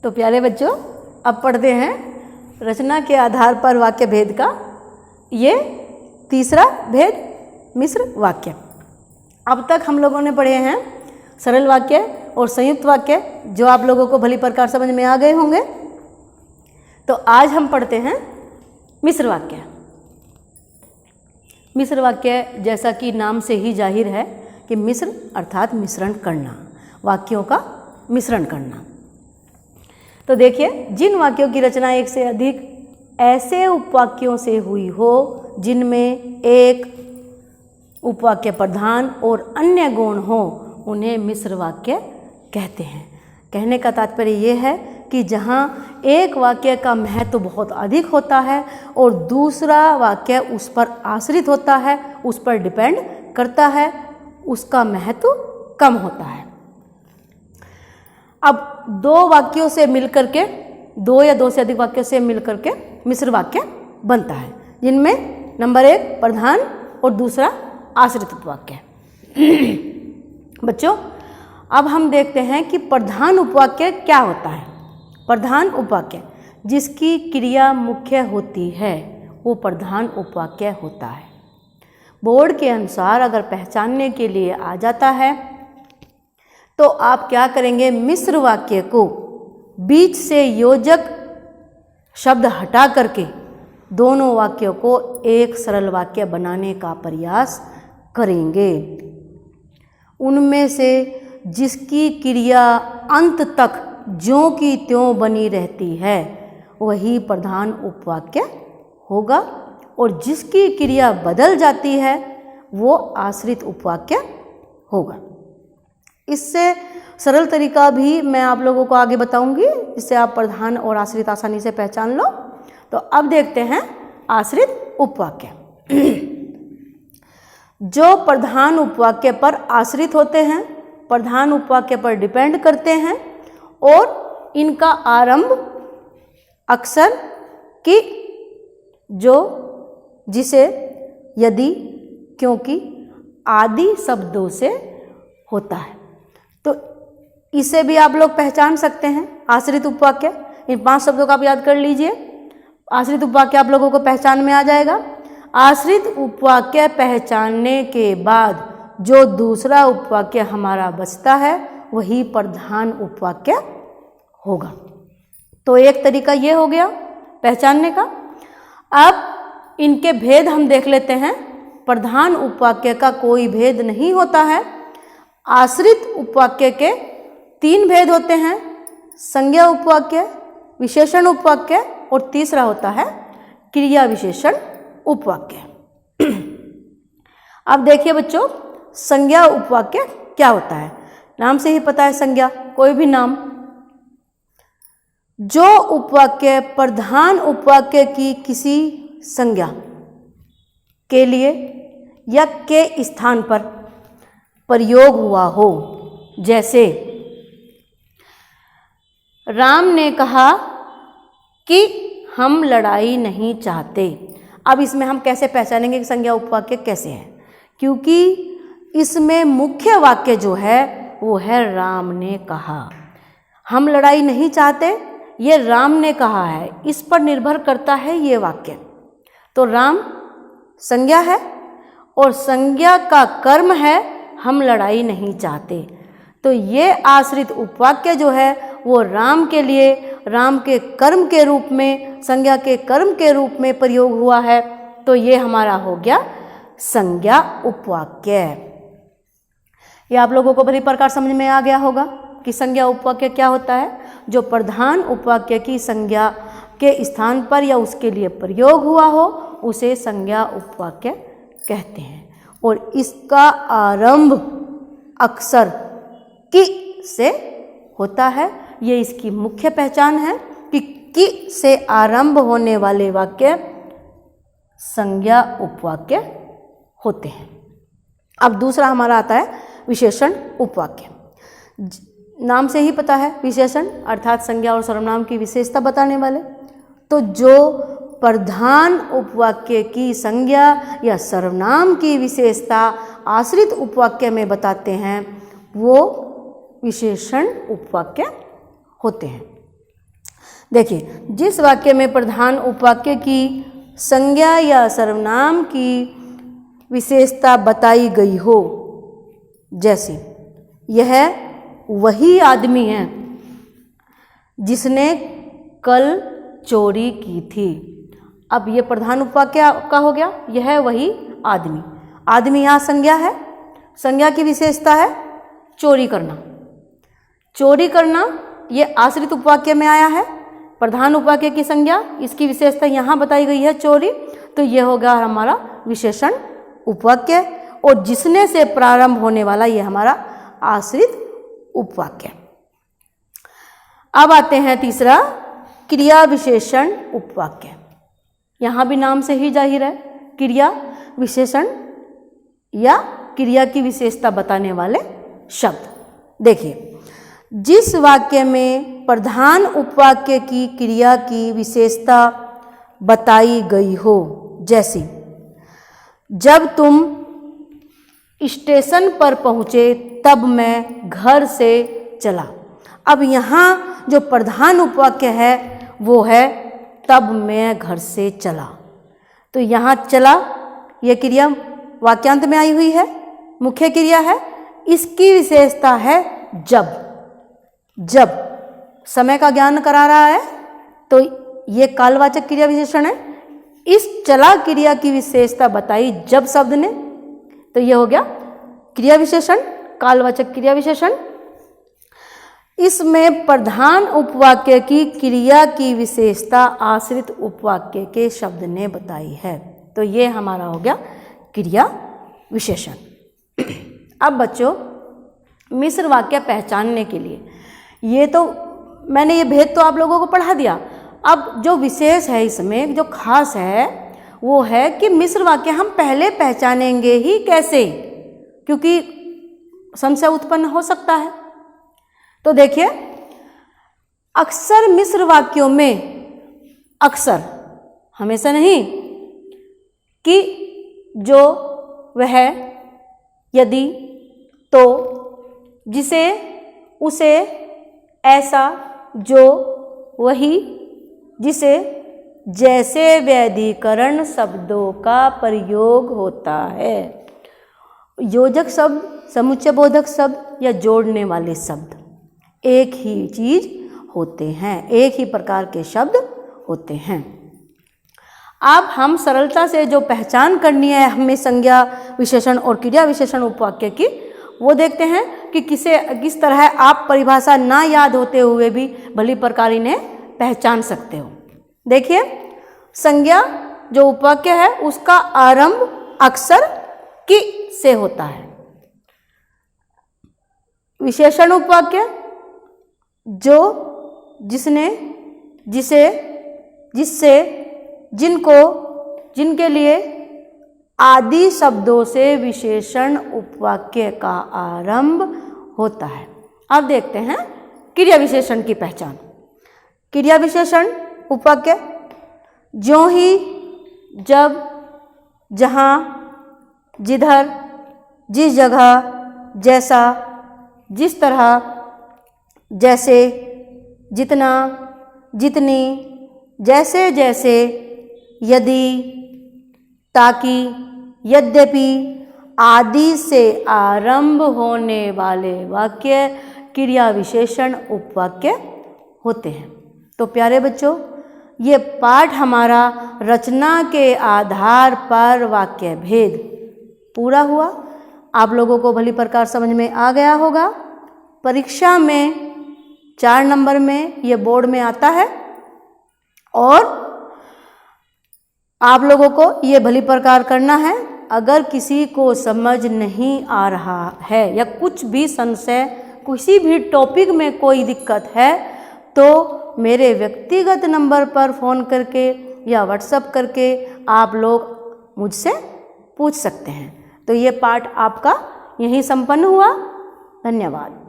तो प्यारे बच्चों, अब पढ़ते हैं रचना के आधार पर वाक्य भेद का ये तीसरा भेद, मिश्र वाक्य। अब तक हम लोगों ने पढ़े हैं सरल वाक्य और संयुक्त वाक्य, जो आप लोगों को भली प्रकार समझ में आ गए होंगे। तो आज हम पढ़ते हैं मिश्र वाक्य। मिश्र वाक्य जैसा कि नाम से ही जाहिर है कि मिश्र अर्थात मिश्रण करना, वाक्यों का मिश्रण करना। तो देखिए, जिन वाक्यों की रचना एक से अधिक ऐसे उपवाक्यों से हुई हो जिनमें एक उपवाक्य प्रधान और अन्य गुण हो, उन्हें मिश्र वाक्य कहते हैं। कहने का तात्पर्य ये है कि जहाँ एक वाक्य का महत्व बहुत अधिक होता है और दूसरा वाक्य उस पर आश्रित होता है, उस पर डिपेंड करता है, उसका महत्व कम होता है। अब दो वाक्यों से मिलकर के, दो या दो से अधिक वाक्यों से मिलकर के मिश्र वाक्य बनता है, जिनमें नंबर 1 प्रधान और दूसरा आश्रित उपवाक्य। बच्चों, अब हम देखते हैं कि प्रधान उपवाक्य क्या होता है। प्रधान उपवाक्य जिसकी क्रिया मुख्य होती है वो प्रधान उपवाक्य होता है। बोर्ड के अनुसार अगर पहचानने के लिए आ जाता है तो आप क्या करेंगे, मिश्र वाक्य को बीच से योजक शब्द हटा करके दोनों वाक्यों को एक सरल वाक्य बनाने का प्रयास करेंगे। उनमें से जिसकी क्रिया अंत तक ज्यों की त्यों बनी रहती है वही प्रधान उपवाक्य होगा, और जिसकी क्रिया बदल जाती है वो आश्रित उपवाक्य होगा। इससे सरल तरीका भी मैं आप लोगों को आगे बताऊंगी, जिससे आप प्रधान और आश्रित आसानी से पहचान लो। तो अब देखते हैं आश्रित उपवाक्य। जो प्रधान उपवाक्य पर आश्रित होते हैं, प्रधान उपवाक्य पर डिपेंड करते हैं और इनका आरंभ अक्सर कि, जो, जिसे, यदि, क्योंकि आदि शब्दों से होता है। तो इसे भी आप लोग पहचान सकते हैं, आश्रित उपवाक्य। इन 5 शब्दों का आप याद कर लीजिए, आश्रित उपवाक्य आप लोगों को पहचान में आ जाएगा। आश्रित उपवाक्य पहचानने के बाद जो दूसरा उपवाक्य हमारा बचता है वही प्रधान उपवाक्य होगा। तो एक तरीका ये हो गया पहचानने का। अब इनके भेद हम देख लेते हैं। प्रधान उपवाक्य का कोई भेद नहीं होता है। आश्रित उपवाक्य के 3 भेद होते हैं, संज्ञा उपवाक्य, विशेषण उपवाक्य और तीसरा होता है क्रिया विशेषण उपवाक्य। अब देखिए बच्चों, संज्ञा उपवाक्य क्या होता है। नाम से ही पता है, संज्ञा कोई भी नाम, जो उपवाक्य प्रधान उपवाक्य की किसी संज्ञा के लिए या के स्थान पर प्रयोग हुआ हो। जैसे राम ने कहा कि हम लड़ाई नहीं चाहते। अब इसमें हम कैसे पहचानेंगे कि संज्ञा उपवाक्य कैसे है, क्योंकि इसमें मुख्य वाक्य जो है वो है राम ने कहा। हम लड़ाई नहीं चाहते, ये राम ने कहा है, इस पर निर्भर करता है ये वाक्य। तो राम संज्ञा है और संज्ञा का कर्म है हम लड़ाई नहीं चाहते। तो ये आश्रित उपवाक्य जो है वो राम के लिए, राम के कर्म के रूप में, संज्ञा के कर्म के रूप में प्रयोग हुआ है। तो ये हमारा हो गया संज्ञा उपवाक्य। ये आप लोगों को बड़ी प्रकार समझ में आ गया होगा कि संज्ञा उपवाक्य क्या होता है। जो प्रधान उपवाक्य की संज्ञा के स्थान पर या उसके लिए प्रयोग हुआ हो उसे संज्ञा उपवाक्य कहते हैं, और इसका आरंभ अक्सर कि से होता है। ये इसकी मुख्य पहचान है कि से आरंभ होने वाले वाक्य संज्ञा उपवाक्य होते हैं। अब दूसरा हमारा आता है विशेषण उपवाक्य। नाम से ही पता है, विशेषण अर्थात संज्ञा और सर्वनाम की विशेषता बताने वाले। तो जो प्रधान उपवाक्य की संज्ञा या सर्वनाम की विशेषता आश्रित उपवाक्य में बताते हैं वो विशेषण उपवाक्य होते हैं। देखिए, जिस वाक्य में प्रधान उपवाक्य की संज्ञा या सर्वनाम की विशेषता बताई गई हो, जैसे यह वही आदमी है जिसने कल चोरी की थी। अब ये प्रधान उपवाक्य का हो गया, यह वही आदमी। आदमी यहाँ संज्ञा है, संज्ञा की विशेषता है चोरी करना। चोरी करना ये आश्रित उपवाक्य में आया है। प्रधान उपवाक्य की संज्ञा, इसकी विशेषता यहाँ बताई गई है चोरी, तो ये होगा हमारा विशेषण उपवाक्य। और जिसने से प्रारंभ होने वाला ये हमारा आश्रित उपवाक्य। अब आते हैं तीसरा, क्रिया विशेषण उपवाक्य। यहाँ भी नाम से ही जाहिर है, क्रिया विशेषण या क्रिया की विशेषता बताने वाले शब्द। देखिए, जिस वाक्य में प्रधान उपवाक्य की क्रिया की विशेषता बताई गई हो, जैसे जब तुम स्टेशन पर पहुँचे तब मैं घर से चला। अब यहाँ जो प्रधान उपवाक्य है वो है तब मैं घर से चला। तो यहाँ चला ये क्रिया वाक्यांत में आई हुई है, मुख्य क्रिया है। इसकी विशेषता है जब। जब समय का ज्ञान करा रहा है तो ये कालवाचक क्रिया विशेषण है। इस चला क्रिया की विशेषता बताई जब शब्द ने, तो ये हो गया क्रिया विशेषण, कालवाचक क्रिया विशेषण। इसमें प्रधान उपवाक्य की क्रिया की विशेषता आश्रित उपवाक्य के शब्द ने बताई है, तो ये हमारा हो गया क्रिया विशेषण। अब बच्चों, मिश्र वाक्य पहचानने के लिए, ये तो मैंने ये भेद तो आप लोगों को पढ़ा दिया। अब जो विशेष है इसमें, जो खास है, वो है कि मिश्र वाक्य हम पहले पहचानेंगे ही कैसे, क्योंकि संशय उत्पन्न हो सकता है। तो देखिए, अक्सर मिश्र वाक्यों में, अक्सर हमेशा नहीं, कि जो वह, यदि, तो, जिसे, उसे, ऐसा, जो, वही, जिसे, जैसे वैधिकरण शब्दों का प्रयोग होता है। योजक शब्द, समुच्चय बोधक शब्द या जोड़ने वाले शब्द एक ही चीज होते हैं, एक ही प्रकार के शब्द होते हैं। अब हम सरलता से जो पहचान करनी है हमें संज्ञा विशेषण और क्रिया विशेषण उपवाक्य की, वो देखते हैं कि किस तरह आप परिभाषा ना याद होते हुए भी भली प्रकार इन्हें पहचान सकते हो। देखिए, संज्ञा जो उपवाक्य है उसका आरंभ अक्सर कि से होता है। विशेषण उपवाक्य जो, जिसने, जिसे, जिससे, जिनको, जिनके लिए आदि शब्दों से विशेषण उपवाक्य का आरंभ होता है। अब देखते हैं क्रिया विशेषण की पहचान। क्रिया विशेषण उपवाक्य ज्यों ही, जब, जहाँ, जिधर, जिस जगह, जैसा, जिस तरह, जैसे, जितना, जितनी, जैसे जैसे, यदि, ताकि, यद्यपि आदि से आरंभ होने वाले वाक्य क्रिया विशेषण उपवाक्य होते हैं। तो प्यारे बच्चों, ये पाठ हमारा रचना के आधार पर वाक्य भेद पूरा हुआ। आप लोगों को भली प्रकार समझ में आ गया होगा। परीक्षा में 4 नंबर में ये बोर्ड में आता है और आप लोगों को ये भली प्रकार करना है। अगर किसी को समझ नहीं आ रहा है या कुछ भी संशय, किसी भी टॉपिक में कोई दिक्कत है, तो मेरे व्यक्तिगत नंबर पर फ़ोन करके या व्हाट्सएप करके आप लोग मुझसे पूछ सकते हैं। तो ये पाठ आपका यहीं संपन्न हुआ। धन्यवाद।